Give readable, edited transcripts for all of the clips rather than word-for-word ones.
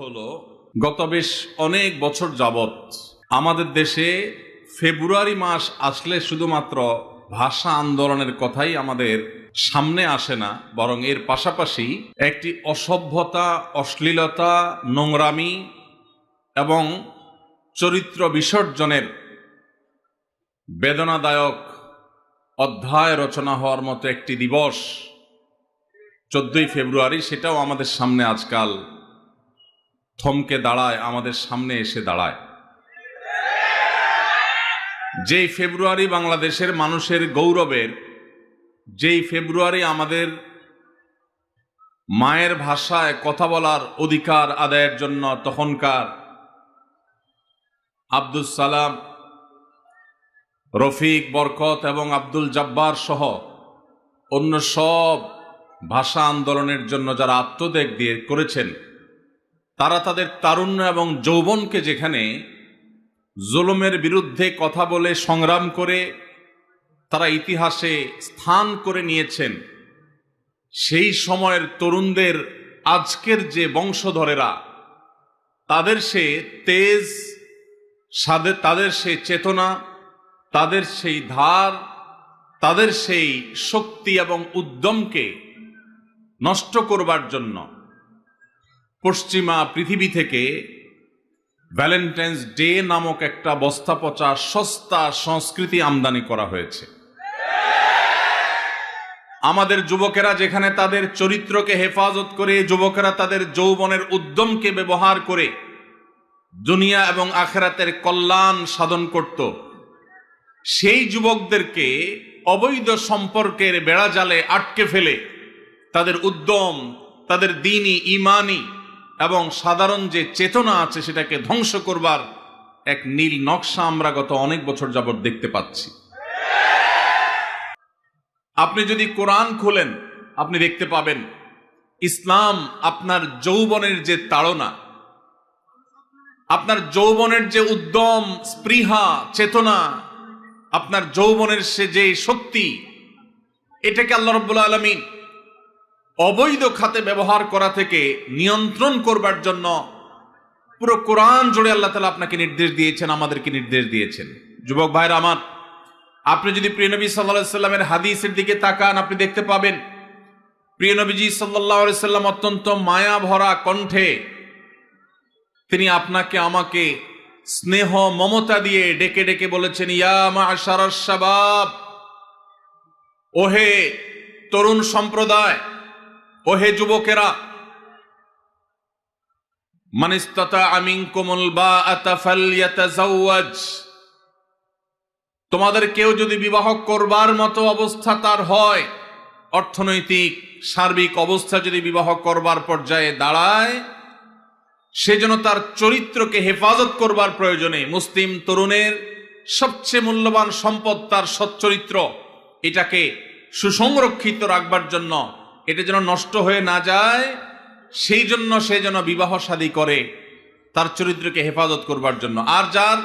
হলো গত বেশ অনেক বছর যাবত আমাদের দেশে ফেব্রুয়ারি মাস আসলে শুধুমাত্র ভাষা আন্দোলনের কথাই আমাদের সামনে আসে না, বরং এর পাশাপাশি একটি অসভ্যতা, অশ্লীলতা, নোংরামি এবং চরিত্র বিসর্জনের বেদনাদায়ক অধ্যায় রচনা হওয়ার মতো একটি দিবস 14ই ফেব্রুয়ারি, সেটাও আমাদের সামনে আজকাল থমকে দাঁড়ায়, আমাদের সামনে এসে দাঁড়ায়। যেই ফেব্রুয়ারি বাংলাদেশের মানুষের গৌরবের, যেই ফেব্রুয়ারি আমাদের মায়ের ভাষায় কথা বলার অধিকার আদায়ের জন্য তখনকার আব্দুল সালাম, রফিক, বরকত এবং আব্দুল জব্বার সহ অন্য সব ভাষা আন্দোলনের জন্য যারা আত্মত্যাগ দিয়ে করেছেন, তারা তাদের তারুণ্য এবং যৌবনকে যেখানে জুলুমের বিরুদ্ধে কথা বলে সংগ্রাম করে তারা ইতিহাসে স্থান করে নিয়েছেন, সেই সময়ের তরুণদের আজকের যে বংশধরেরা, তাদের সে তেজ, তাদের সেই চেতনা, তাদের সেই ধার, তাদের সেই শক্তি এবং উদ্যমকে নষ্ট করবার জন্য পশ্চিমা পৃথিবী থেকে ভ্যালেন্টাইন্স ডে নামক একটা বস্তা পচা সস্তা সংস্কৃতি আমদানি করা হয়েছে। আমাদের যুবকেরা যেখানে তাদের চরিত্রকে হেফাজত করে, যুবকেরা তাদের যৌবনের উদ্যমকে ব্যবহার করে দুনিয়া এবং আখিরাতের কল্যাণ সাধন করত, সেই যুবকদেরকে অবৈধ সম্পর্কের বেড়াজালে আটকে ফেলে তাদের উদ্যম, তাদের দ্বীনি, ঈমানি এবং সাধারণ যে চেতনা আছে সেটাকে ধ্বংস করবার এক নীল নকশা আমরা গত অনেক বছর যাবত দেখতে পাচ্ছি। আপনি যদি কোরআন খোলেন, আপনি দেখতে পাবেন ইসলাম আপনার যৌবনের যে তাড়না, আপনার যৌবনের যে উদ্যম, স্পৃহা, চেতনা, আপনার যৌবনের সে যে শক্তি, এটাকে আল্লাহ রাব্বুল আলামিন অবৈধ খাতে ব্যবহার করা থেকে নিয়ন্ত্রণ করবার জন্য পুরো কোরআন জুড়ে আল্লাহ তাআলা আপনাকে নির্দেশ দিয়েছেন, আমাদেরকে নির্দেশ দিয়েছেন। যুবক ভাইরা আমার, আপনি যদি প্রিয় নবী সাল্লাল্লাহু আলাইহি সাল্লামের হাদিসের দিকে তাকান, আপনি দেখতে পাবেন প্রিয় নবীজি সাল্লাল্লাহু আলাইহি সাল্লাম অত্যন্ত মায়া ভরা কণ্ঠে তিনি আপনাকে আমাকে স্নেহ মমতা দিয়ে ডেকে ডেকে বলেছেন, ইয়া মা'শারাশ শাবাব, ওহে তরুণ সম্প্রদায়, ওহে যুবকেরা, মান ইসতাতা'a মিনকুমুল বাআতা ফালইয়াতাযাওয়াজ, তোমাদের কেউ যদি বিবাহ করবার মতো অবস্থা তার হয়, অর্থনৈতিক সার্বিক অবস্থা যদি বিবাহ করবার পর্যায়ে দাঁড়ায়, সেজন্য তার চরিত্রকে হেফাজত করবার প্রয়োজনে মুসলিম তরুণের সবচেয়ে মূল্যবান সম্পদ তার সচ্চরিত্র, এটাকে সুসংরক্ষিত রাখবার জন্য, এটা যেন নষ্ট হয়ে না যায়, সেই জন্য সে যেন বিবাহ শাদী করে তার চরিত্রকে হেফাজত করবার জন্য। আর যার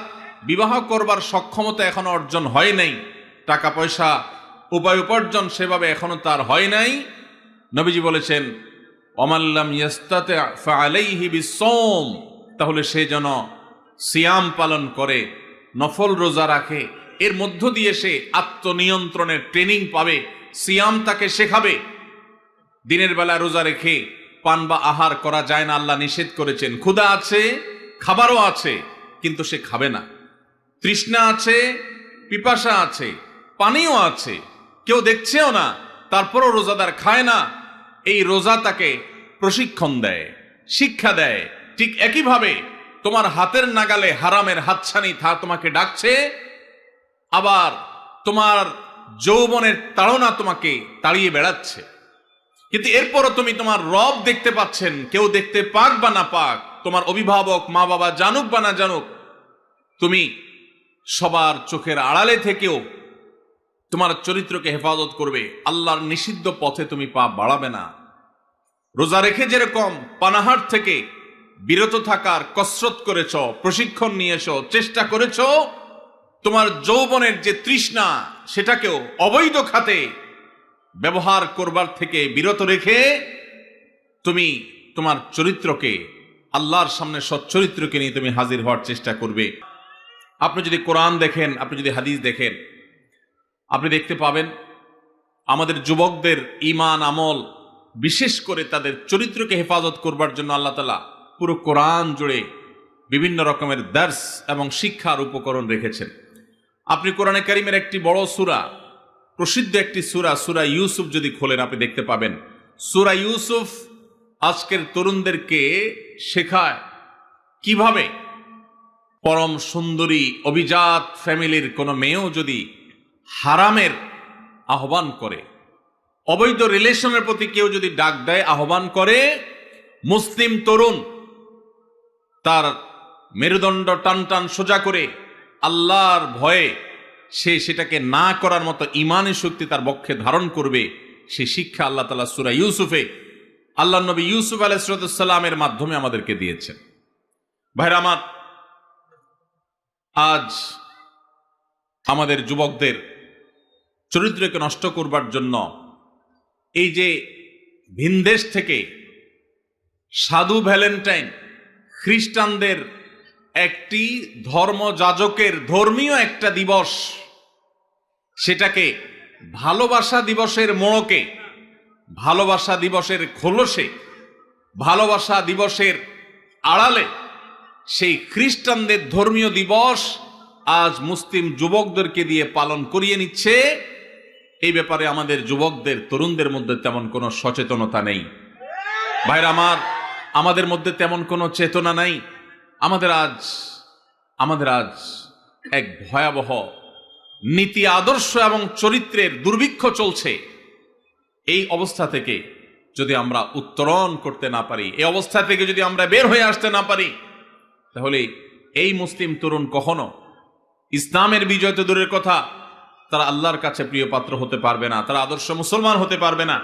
বিবাহ করবার সক্ষমতা এখনো অর্জন হয় নাই, টাকা পয়সা উপায় উপার্জন সেভাবে এখনো তার হয় নাই, নবীজি বলেছেন ওমান লাম ইয়াস্তাতি' ফাআলাইহি বিসসাওম, তাহলে সে যেন সিয়াম পালন করে, নফল রোজা রাখে, এর মধ্য দিয়ে সে আত্মনিয়ন্ত্রণের ট্রেনিং পাবে। সিয়াম তাকে শেখাবে দিনের বেলা রোজা রেখে পান বা আহার করা যায় না, আল্লাহ নিষেধ করেছেন। ক্ষুধা আছে, খাবারও আছে, কিন্তু সে খাবে না। তৃষ্ণা আছে, পিপাসা আছে, পানিও আছে, কেউ দেখছেও না, তারপরও রোজাদার খায় না। এই রোজা তাকে প্রশিক্ষণ দেয়, শিক্ষা দেয়। ঠিক একইভাবে তোমার হাতের নাগালে হারামের হাতছানি তোমাকে ডাকছে, আবার তোমার যৌবনের তাড়না তোমাকে তাড়িয়ে বেড়াচ্ছে, কিন্তু এরপরও তুমি তোমার রব দেখতে পাচ্ছেন, কেউ দেখতে পাক বা না পাক, তোমার অভিভাবক মা বাবা জানুক বা না জানুক, তুমি সবার চোখের আড়ালে থেকেও তোমার চরিত্রকে হেফাজত করবে। আল্লাহর নিষিদ্ধ পথে তুমি পা বাড়াবে না। রোজা রেখে যেরকম পানাহার থেকে বিরত থাকার কসরত করেছ, প্রশিক্ষণ নিয়েছ, চেষ্টা করেছ, তোমার যৌবনের যে তৃষ্ণা সেটাকেও অবৈধ খাতে ব্যবহার করবার থেকে বিরত রেখে তুমি তোমার চরিত্রকে আল্লাহর সামনে সচ্চরিত্রকে নিয়ে তুমি হাজির হওয়ার চেষ্টা করবে। আপনি যদি কোরআন দেখেন, আপনি যদি হাদিস দেখেন, আপনি দেখতে পাবেন আমাদের যুবকদের ঈমান আমল, বিশেষ করে তাদের চরিত্রকে হেফাজত করবার জন্য আল্লাহ তাআলা পুরো কোরআন জুড়ে বিভিন্ন রকমের দার্স এবং শিক্ষার উপকরণ রেখেছেন। আপনি কোরআনে কারীমের একটি বড় সূরা, প্রসিদ্ধ একটি সূরা, সূরা ইউসুফ যদি খোলেন, আপনি দেখতে পাবেন সূরা ইউসুফ আজকের তরুণদেরকে শেখায় কিভাবে পরম সুন্দরী অভিজাত ফ্যামিলির কোনো মেয়েও যদি হারামের আহ্বান করে, অবৈধ রিলেশনের প্রতি কেউ যদি ডাক দেয়, আহ্বান করে, মুসলিম তরুণ তার মেরুদণ্ড টান টান সোজা করে আল্লাহর ভয়ে সে সেটাকে না করার মতো ঈমানের শক্তি তার বক্ষে ধারণ করবে। সে শিক্ষা আল্লাহ তাআলা সূরা ইউসুফে আল্লাহ নবী ইউসুফ আলাইহিস সালামের মাধ্যমে আমাদেরকে দিয়েছেন। ভাইরা আমার, আজ আমাদের যুবকদের চরিত্রকে নষ্ট করবার জন্য এই যে ভিনদেশ থেকে সাধু ভ্যালেন্টাইন, খ্রিস্টানদের একটি ধর্মযাজকের ধর্মীয় একটা দিবস, সেটাকে ভালোবাসা দিবসের মোড়কে, ভালোবাসা দিবসের খোলসে, ভালোবাসা দিবসের আড়ালে সেই খ্রিস্টানদের ধর্মীয় দিবস আজ মুসলিম যুবকদেরকে দিয়ে পালন করিয়ে নিচ্ছে। এই ব্যাপারে আমাদের যুবকদের, তরুণদের মধ্যে তেমন কোনো সচেতনতা নেই। ভাইরা আমার, আমাদের মধ্যে তেমন কোনো চেতনা নাই। আমাদের আজ এক ভয়াবহ নীতি, আদর্শ এবং চরিত্রের দুর্ভিক্ষ চলছে। এই অবস্থা থেকে যদি আমরা উত্তরণ করতে না পারি, এই অবস্থা থেকে যদি আমরা বের হয়ে আসতে না পারি, তাহলে এই মুসলিম তরুণ কখনো ইসলামের বিজয় তো দূরের কথা, তারা আল্লাহর কাছে প্রিয় পাত্র হতে পারবে না, তারা আদর্শ মুসলমান হতে পারবে না।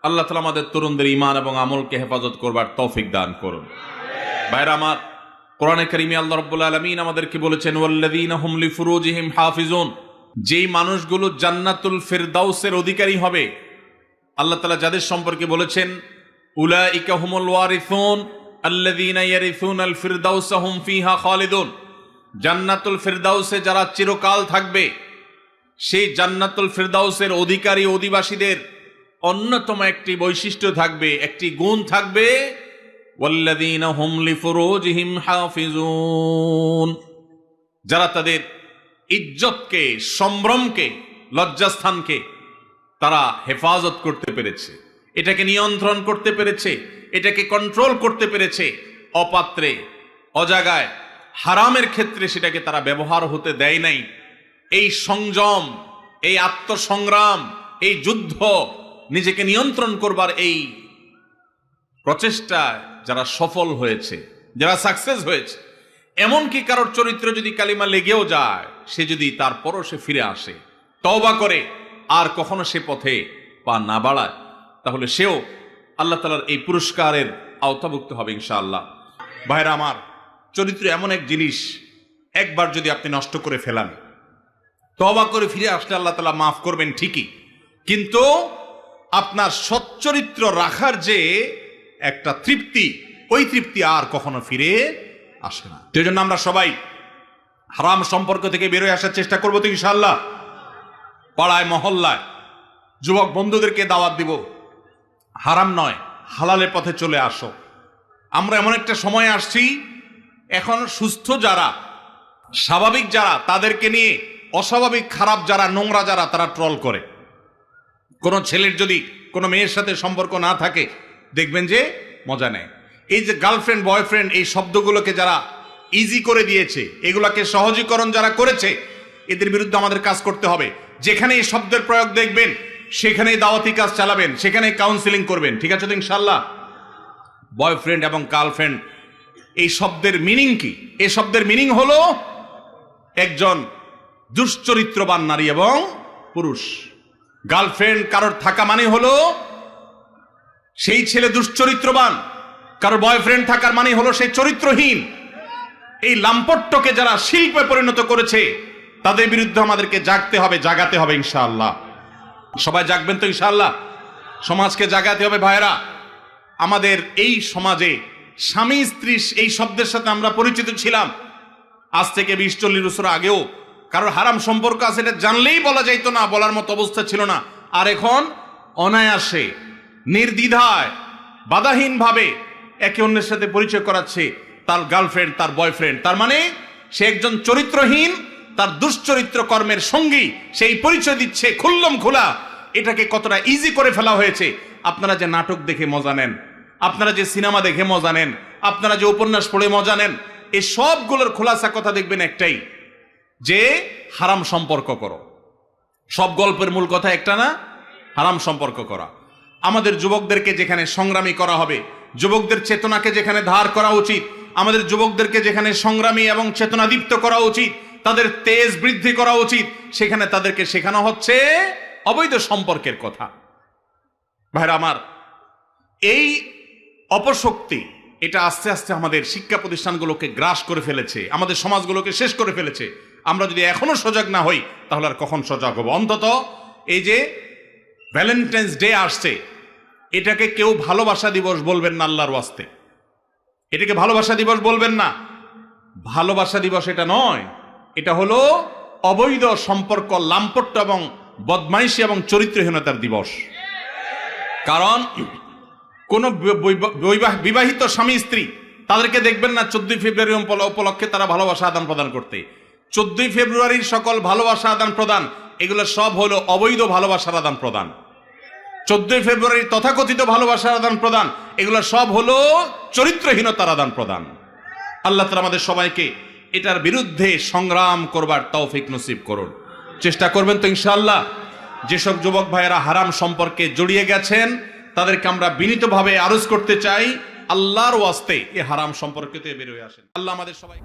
আল্লাহ তাআলা আমাদের তরুণদের ঈমান এবং আমলকে হেফাজত করবার তৌফিক দান করুন। ভাইরা আমার, কোরআনে কারীমে আল্লাহ রাব্বুল আলামিন আমাদেরকে বলেছেন, ওয়াল্লাযীনা হুম লিফুরুজিহিম হাফিজুন, যেই মানুষগুলো জান্নাতুল ফিরদাউসের অধিকারী হবে, আল্লাহ তাআলা যাদের সম্পর্কে বলেছেন, উলাইকা হুমুল ওয়ারিসুন আল্লাযীনা ইয়ারিসুনাল ফিরদাউসা হুম ফিহা খালিদুন, জান্নাতুল ফিরদাউসে যারা চিরকাল থাকবে, সেই জান্নাতুল ফিরদাউসের অধিকারী অধিবাসীদের অন্যতম একটি বৈশিষ্ট্য থাকবে, একটি গুণ থাকবে, ওয়াল্লাযীনা হুম লিফুরুজিহিম হাফিজুন, যারা তাদের ইজ্জতকে, সম্ভ্রমকে, লজ্জাস্থানকে তারা হেফাজত করতে পেরেছে, এটাকে নিয়ন্ত্রণ করতে পেরেছে, এটাকে কন্ট্রোল করতে পেরেছে। অপাত্রে, অজাগায়, হারামের ক্ষেত্রে সেটাকে তারা ব্যবহার হতে দেয় নাই। এই সংযম, এই আত্মসংগ্রাম, এই যুদ্ধ, নিজেকে নিয়ন্ত্রণ করবার এই প্রচেষ্টায় যারা সফল হয়েছে, যারা সাকসেস হয়েছে, এমনকি কারোর চরিত্র যদি কালিমা লেগেও যায়, সে যদি তারপরও সে ফিরে আসে, তওবা করে, আর কখনো সে পথে পা না বাড়ায়, তাহলে সেও আল্লাহ তাআলার এই পুরস্কারের আওতাভুক্ত হবে ইনশাআল্লাহ। ভাইরা আমার, চরিত্র এমন এক জিনিস, একবার যদি আপনি নষ্ট করে ফেলান, তওবা করে ফিরে আসলে আল্লাহ তাআলা মাফ করবেন ঠিকই, কিন্তু আপনার সচ্চরিত্র রাখার যে একটা তৃপ্তি, ওই তৃপ্তি আর কখনো ফিরে আসে না। সেই জন্য আমরা সবাই হারাম সম্পর্ক থেকে বেরোয় আসার চেষ্টা করবো তো ইনশাআল্লাহ। পাড়ায় মহল্লায় যুবক বন্ধুদেরকে দাওয়াত দিব, হারাম নয়, হালালের পথে চলে আসো। আমরা এমন একটা সময় আসছি, এখন সুস্থ যারা, স্বাভাবিক যারা, তাদেরকে নিয়ে অস্বাভাবিক, খারাপ যারা, নোংরা যারা, তারা ট্রল করে। কোনো ছেলের যদি কোনো মেয়ের সাথে সম্পর্ক না থাকে, দেখবেন যে মজা নেয়। এই যে গার্লফ্রেন্ড, বয়ফ্রেন্ড, এই শব্দগুলোকে যারা ইজি করে দিয়েছে, এগুলাকে সহজীকরণ যারা করেছে, এদের বিরুদ্ধে আমাদের কাজ করতে হবে। যেখানে এই শব্দের প্রয়োগ দেখবেন, সেখানেই দাওয়াতি কাজ চালাবেন, সেখানেই কাউন্সিলিং করবেন, ঠিক আছে তো ইনশাআল্লাহ? বয়ফ্রেন্ড এবং গার্লফ্রেন্ড, এই শব্দের মিনিং কি? এই শব্দের মিনিং হলো একজন দুশ্চরিত্রবান নারী এবং পুরুষ। গার্লফ্রেন্ড কারোর থাকা মানে হলো সেই ছেলে দুশ্চরিত্রবান, কারোর বয়ফ্রেন্ড থাকার মানে হলো সেই চরিত্রহীন। এই লাম্পট্যকে যারা শিল্পে পরিণত করেছে, তাদের বিরুদ্ধে আমাদেরকে জাগতে হবে, জাগাতে হবে ইনশাআল্লাহ। সবাই জাগবেন তো ইনশাআল্লাহ? সমাজকে জাগাতে হবে ভাইরা। আমাদের এই সমাজে স্বামী স্ত্রী এই শব্দের সাথে আমরা পরিচিত ছিলাম আজ থেকে 20-40 বছর আগেও। কারোর হারাম সম্পর্ক আছে এটা জানলেই বলা যাইতো না, বলার মতো অবস্থা ছিল না। আর এখন অনায়াসে, নির্দ্বিধায়, বাধাহীনভাবে একে অন্যের সাথে পরিচয় করাচ্ছে তার গার্লফ্রেন্ড, তার বয়ফ্রেন্ড। তার মানে সে একজন চরিত্রহীন, তার দুশ্চরিত্র কর্মের সঙ্গী, সেই পরিচয় দিচ্ছে খুল্লম খোলা। এটাকে কতটা ইজি করে ফেলা হয়েছে। আপনারা যে নাটক দেখে মজা নেন, আপনারা যে সিনেমা দেখে মজা নেন, আপনারা যে উপন্যাস পড়ে মজা নেন, এই সবগুলোর খোলাসা কথা দেখবেন একটাই, যে হারাম সম্পর্ক করো। সব গল্পের মূল কথা একটা না, হারাম সম্পর্ক করা। আমাদের যুবকদেরকে যেখানে সংগ্রামী করা হবে, যুবকদের চেতনাকে যেখানে ধার করা উচিত, আমাদের যুবকদেরকে যেখানে সংগ্রামী এবং চেতনাদীপ্ত করা উচিত, তাদের তেজ বৃদ্ধি করা উচিত, সেখানে তাদেরকে শেখানো হচ্ছে অবৈধ সম্পর্কের কথা। ভাইরা আমার, এই অপশক্তি এটা আস্তে আস্তে আমাদের শিক্ষা প্রতিষ্ঠানগুলোকে গ্রাস করে ফেলেছে, আমাদের সমাজগুলোকে শেষ করে ফেলেছে। আমরা যদি এখনো সজাগ না হই তাহলে আর কখন সজাগ হব? অন্তত এই যে ভ্যালেন্টাইন্স ডে আসছে, এটাকে কেউ ভালোবাসা দিবস বলবেন না আল্লাহর ওয়াস্তে। এটাকে ভালোবাসা দিবস বলবেন না। ভালোবাসা দিবস এটা নয়, এটা হলো অবৈধ সম্পর্ক, লাম্পট্য এবং বদমাইশি এবং চরিত্রহীনতার দিবস। কারণ কোন বিবাহিত স্বামী স্ত্রী তাদেরকে দেখবেন না 14 ফেব্রুয়ারি উপলক্ষে তারা ভালোবাসা আদান প্রদান করতে। 14 ফেব্রুয়ারির সকল ভালোবাসা আদান প্রদান এগুলো সব হলো অবৈধ ভালোবাসার আদান প্রদান। 14 ফেব্রুয়ারির তথাকথিত ভালোবাসার আদান প্রদান এগুলো সব হলো চরিত্রহীনতার আদান প্রদান। আল্লাহ তাআলা আমাদের সবাইকে এটার বিরুদ্ধে সংগ্রাম করবার তৌফিক নসিব করুন। চেষ্টা করবেন তো ইনশাআল্লাহ। যেসব যুবক ভাইয়েরা হারাম সম্পর্কে জড়িয়ে গেছেন তাদেরকে আমরা বিনীতভাবে আরজ করতে চাই, আল্লাহর ওয়াস্তে এই হারাম সম্পর্কে বের হয়ে আসেন। আল্লাহ আমাদের সবাই